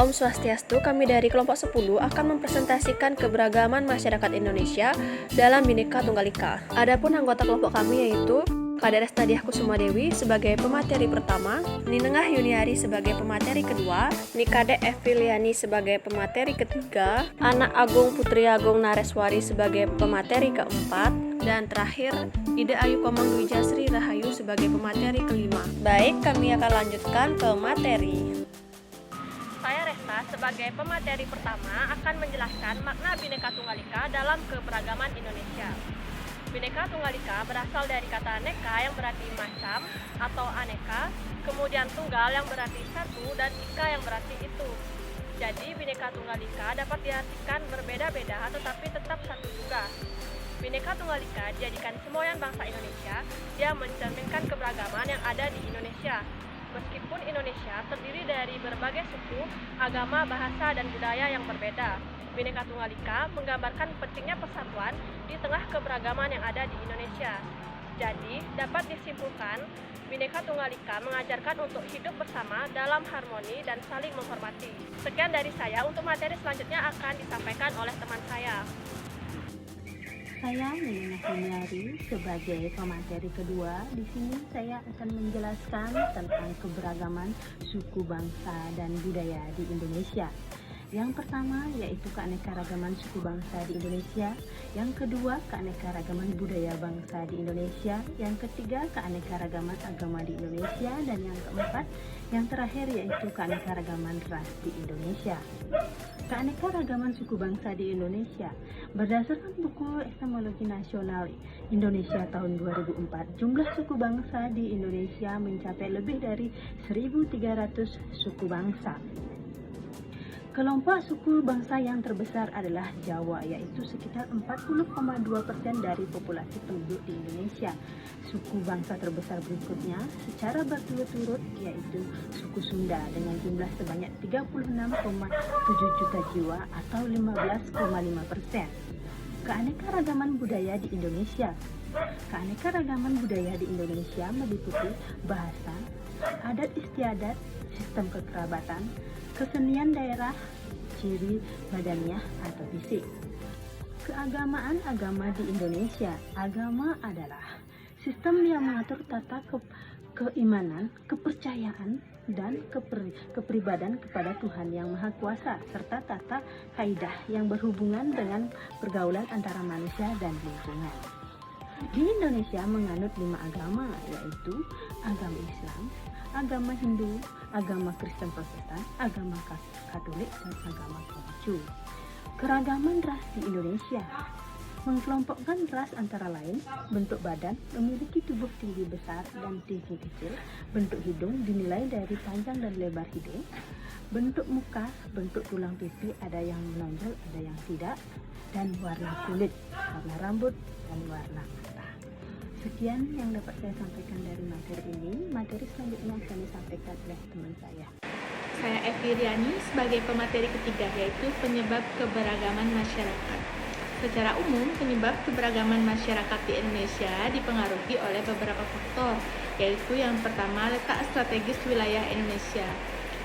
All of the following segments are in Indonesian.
Om Swastiastu, kami dari kelompok 10 akan mempresentasikan keberagaman masyarakat Indonesia dalam Bhinneka Tunggal Ika. Adapun anggota kelompok kami yaitu Kak Restadiah Kusuma Dewi sebagai pemateri pertama, Ninengah Yuniari sebagai pemateri kedua, Nikade Eviliani sebagai pemateri ketiga, Anak Agung Putri Agung Nareswari sebagai pemateri keempat, dan terakhir Ida Ayu Komang Dwi Jasri Rahayu sebagai pemateri kelima. Baik, kami akan lanjutkan ke materi. Saya Resta sebagai pemateri pertama akan menjelaskan makna Bhinneka Tunggal Ika dalam keberagaman Indonesia. Bhinneka Tunggal Ika berasal dari kata neka yang berarti macam atau aneka, kemudian tunggal yang berarti satu dan ika yang berarti itu. Jadi Bhinneka Tunggal Ika dapat diartikan berbeda-beda tetapi tetap satu juga. Bhinneka Tunggal Ika dijadikan semboyan bangsa Indonesia yang mencerminkan keberagaman yang ada di Indonesia. Meskipun Indonesia terdiri dari berbagai suku, agama, bahasa, dan budaya yang berbeda, Bhinneka Tunggal Ika menggambarkan pentingnya persatuan di tengah keberagaman yang ada di Indonesia. Jadi, dapat disimpulkan, Bhinneka Tunggal Ika mengajarkan untuk hidup bersama dalam harmoni dan saling menghormati. Sekian dari saya, untuk materi selanjutnya akan disampaikan oleh teman saya. Saya Ninengah Yuniari sebagai pemateri kedua. Di sini saya akan menjelaskan tentang keberagaman suku bangsa dan budaya di Indonesia. Yang pertama yaitu keanekaragaman suku bangsa di Indonesia, yang kedua keanekaragaman budaya bangsa di Indonesia, yang ketiga keanekaragaman agama di Indonesia, dan yang keempat, yang terakhir yaitu keanekaragaman ras di Indonesia. Keanekaragaman suku bangsa di Indonesia berdasarkan buku Etimologi Nasional Indonesia tahun 2004, jumlah suku bangsa di Indonesia mencapai lebih dari 1.300 suku bangsa. Kelompok suku bangsa yang terbesar adalah Jawa, yaitu sekitar 40,2% dari populasi penduduk di Indonesia. Suku bangsa terbesar berikutnya secara berturut-turut yaitu suku Sunda dengan jumlah sebanyak 36,7 juta jiwa atau 15,5%. Keanekaragaman budaya di Indonesia. Keanekaragaman budaya di Indonesia meliputi bahasa, adat istiadat, sistem kekerabatan, kesenian daerah, ciri badaniah atau fisik. Keagamaan agama di Indonesia. Agama adalah sistem yang mengatur tata keimanan, kepercayaan, dan kepribadian kepada Tuhan yang Maha Kuasa, serta tata kaidah yang berhubungan dengan pergaulan antara manusia dan lingkungan. Di Indonesia menganut 5 agama, yaitu agama Islam, agama Hindu, agama Kristen Protestan, agama Katolik, dan agama Konghucu. Keragaman ras di Indonesia mengkelompokkan ras antara lain bentuk badan, memiliki tubuh tinggi besar dan tinggi kecil, bentuk hidung dinilai dari panjang dan lebar hidung, bentuk muka, bentuk tulang pipi ada yang menonjol, ada yang tidak, dan warna kulit, warna rambut, dan warna mata. Sekian yang dapat saya sampaikan dari materi ini. Materi selanjutnya akan disampaikan oleh teman saya. Saya Eviliani sebagai pemateri ketiga, yaitu penyebab keberagaman masyarakat. Secara umum, penyebab keberagaman masyarakat di Indonesia dipengaruhi oleh beberapa faktor, yaitu yang pertama, letak strategis wilayah Indonesia.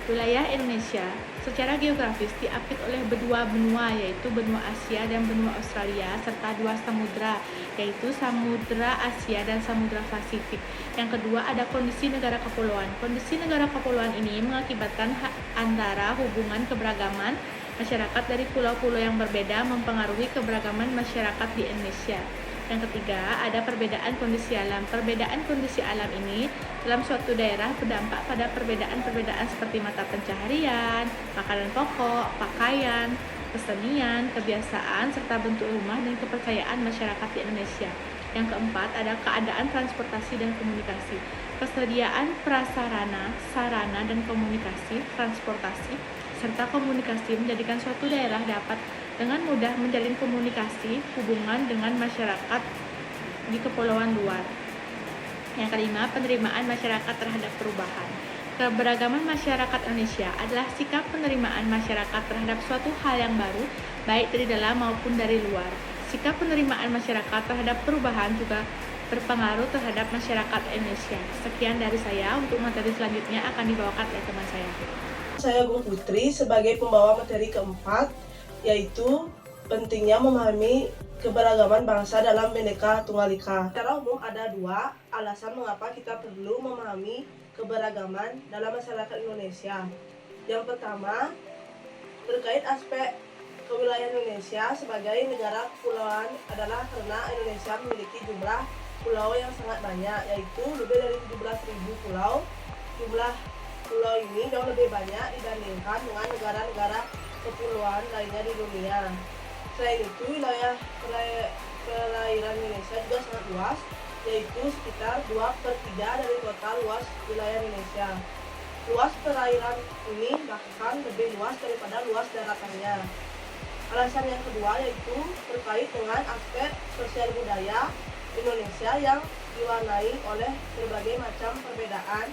Wilayah Indonesia secara geografis diapit oleh dua benua, yaitu benua Asia dan benua Australia, serta 2 samudra, yaitu Samudra Asia dan Samudra Pasifik. Yang kedua, ada kondisi negara kepulauan. Kondisi negara kepulauan ini mengakibatkan antara hubungan keberagaman masyarakat dari pulau-pulau yang berbeda mempengaruhi keberagaman masyarakat di Indonesia. Yang ketiga, ada perbedaan kondisi alam. Perbedaan kondisi alam ini dalam suatu daerah berdampak pada perbedaan-perbedaan seperti mata pencaharian, makanan pokok, pakaian, kesenian, kebiasaan, serta bentuk rumah dan kepercayaan masyarakat di Indonesia. Yang keempat, ada keadaan transportasi dan komunikasi. Kesediaan prasarana, sarana, dan komunikasi, transportasi, serta komunikasi menjadikan suatu daerah dapat dengan mudah menjalin komunikasi hubungan dengan masyarakat di kepulauan luar. Yang kelima, penerimaan masyarakat terhadap perubahan. Keberagaman masyarakat Indonesia adalah sikap penerimaan masyarakat terhadap suatu hal yang baru, baik dari dalam maupun dari luar. Sikap penerimaan masyarakat terhadap perubahan juga berpengaruh terhadap masyarakat Indonesia. Sekian dari saya, untuk materi selanjutnya akan dibawakan oleh teman saya. saya Gung Putri sebagai pembawa materi keempat, yaitu pentingnya memahami keberagaman bangsa dalam Bhinneka Tunggal Ika. Secara umum ada dua alasan mengapa kita perlu memahami keberagaman dalam masyarakat Indonesia. Yang pertama, terkait aspek kewilayahan Indonesia sebagai negara kepulauan adalah karena Indonesia memiliki jumlah pulau yang sangat banyak, yaitu lebih dari 17.000 pulau. Jumlah pulau ini jauh lebih banyak dibandingkan dengan negara-negara kepulauan lainnya di dunia. Selain itu, wilayah perairan Indonesia juga sangat luas, yaitu sekitar 2/3 dari total luas wilayah Indonesia. Luas perairan ini bahkan lebih luas daripada luas daratannya. Alasan yang kedua yaitu terkait dengan aspek sosial budaya Indonesia yang diwarnai oleh berbagai macam perbedaan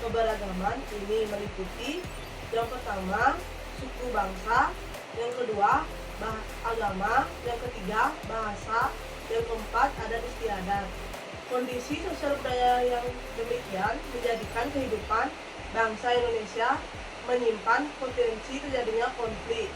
keberagaman. Ini meliputi yang pertama suku bangsa, yang kedua agama, yang ketiga bahasa, yang keempat adat istiadat. Kondisi sosial budaya yang demikian menjadikan kehidupan bangsa Indonesia menyimpan potensi terjadinya konflik.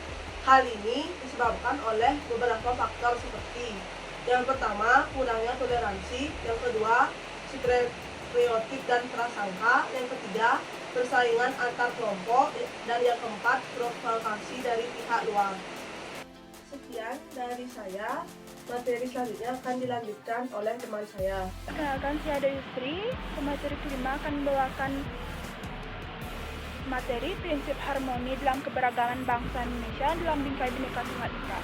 Hal ini disebabkan oleh beberapa faktor seperti yang pertama, kurangnya toleransi, yang kedua, stereotip dan prasangka, yang ketiga, persaingan antar kelompok, dan yang keempat, provokasi dari pihak luar. Sekian dari saya. Materi selanjutnya akan dilanjutkan oleh teman saya. Perkenalkan, saya Ada Yusri. Pemateri kelima akan membawakan materi prinsip harmoni dalam keberagaman bangsa Indonesia dalam bingkai Bhinneka Tunggal Ika.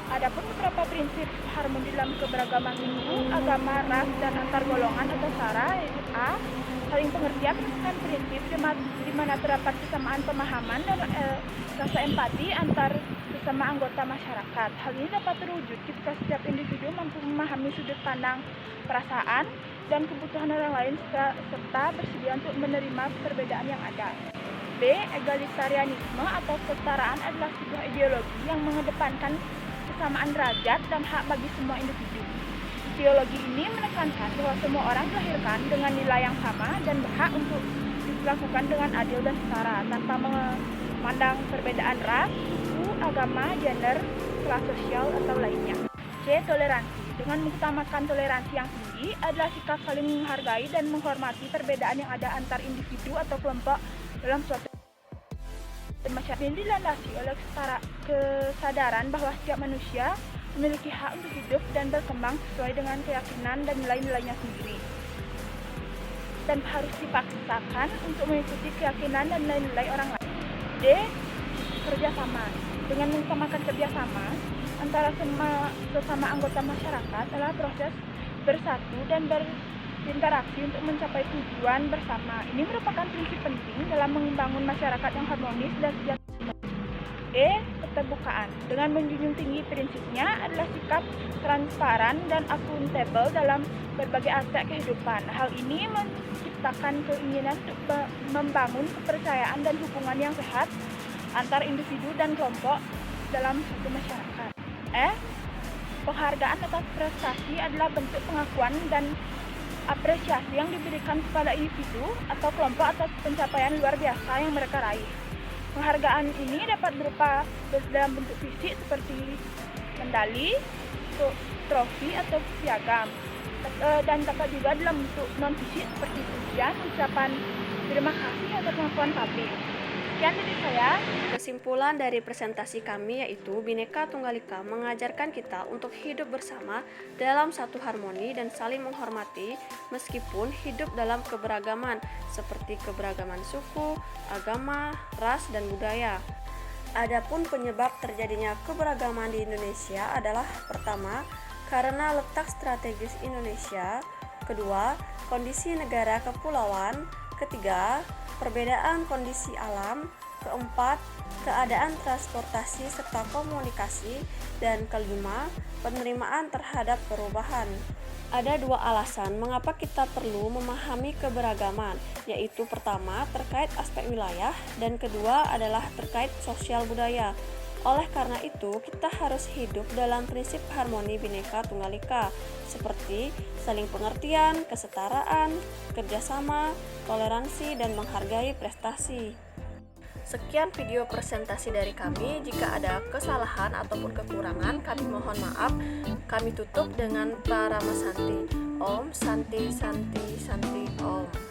Adapun beberapa prinsip harmoni dalam keberagaman suku, agama, ras, dan antar golongan atau sara, yaitu A. Saling pengertian merupakan prinsip di mana terdapat kesamaan pemahaman dan rasa empati antar sesama anggota masyarakat. Hal ini dapat terwujud ketika setiap individu mampu memahami sudut pandang, perasaan, dan kebutuhan orang lain serta bersedia untuk menerima perbedaan yang ada. B. Egalitarianisme atau kesetaraan adalah sebuah ideologi yang mengedepankan kesamaan derajat dan hak bagi semua individu. Ideologi ini menekankan bahwa semua orang dilahirkan dengan nilai yang sama dan berhak untuk diperlakukan dengan adil dan setara tanpa memandang perbedaan ras, suku, agama, gender, kelas sosial, atau lainnya. C. Toleransi. Dengan mengutamakan toleransi yang tinggi adalah sikap saling menghargai dan menghormati perbedaan yang ada antar individu atau kelompok dalam suatu masyarakat. Ini dilandasi oleh kesadaran bahwa setiap manusia memiliki hak untuk hidup dan berkembang sesuai dengan keyakinan dan nilai-nilainya sendiri, dan harus dipaksakan untuk mengikuti keyakinan dan nilai-nilai orang lain. D. Kerjasama. Dengan mengutamakan kerjasama antara sesama anggota masyarakat adalah proses bersatu dan berinteraksi untuk mencapai tujuan bersama. Ini merupakan prinsip penting dalam membangun masyarakat yang harmonis dan sejahtera. E. Keterbukaan. Dengan menjunjung tinggi prinsipnya adalah sikap transparan dan akuntabel dalam berbagai aspek kehidupan. Hal ini menciptakan keinginan untuk membangun kepercayaan dan hubungan yang sehat antar individu dan kelompok dalam suatu masyarakat. E. Penghargaan atas prestasi adalah bentuk pengakuan dan apresiasi yang diberikan kepada individu atau kelompok atas pencapaian luar biasa yang mereka raih. Penghargaan ini dapat berupa dalam bentuk fisik seperti medali, trofi, atau piagam, dan dapat juga dalam bentuk non-fisik seperti pujian, ucapan terima kasih, atau pengakuan publik. Sekian dari saya. Kesimpulan dari presentasi kami yaitu Bhinneka Tunggal Ika mengajarkan kita untuk hidup bersama dalam satu harmoni dan saling menghormati meskipun hidup dalam keberagaman seperti keberagaman suku, agama, ras, dan budaya. Adapun penyebab terjadinya keberagaman di Indonesia adalah pertama, karena letak strategis Indonesia, kedua, kondisi negara kepulauan, ketiga, perbedaan kondisi alam, keempat, keadaan transportasi serta komunikasi, dan kelima, penerimaan terhadap perubahan. Ada dua alasan mengapa kita perlu memahami keberagaman, yaitu pertama terkait aspek wilayah dan kedua adalah terkait sosial budaya. Oleh karena itu, kita harus hidup dalam prinsip harmoni Bhinneka Tunggal Ika, seperti saling pengertian, kesetaraan, kerjasama, toleransi, dan menghargai prestasi. Sekian video presentasi dari kami. Jika ada kesalahan ataupun kekurangan, kami mohon maaf. Kami tutup dengan Pranama Santi. Om Santi Santi Santi Om.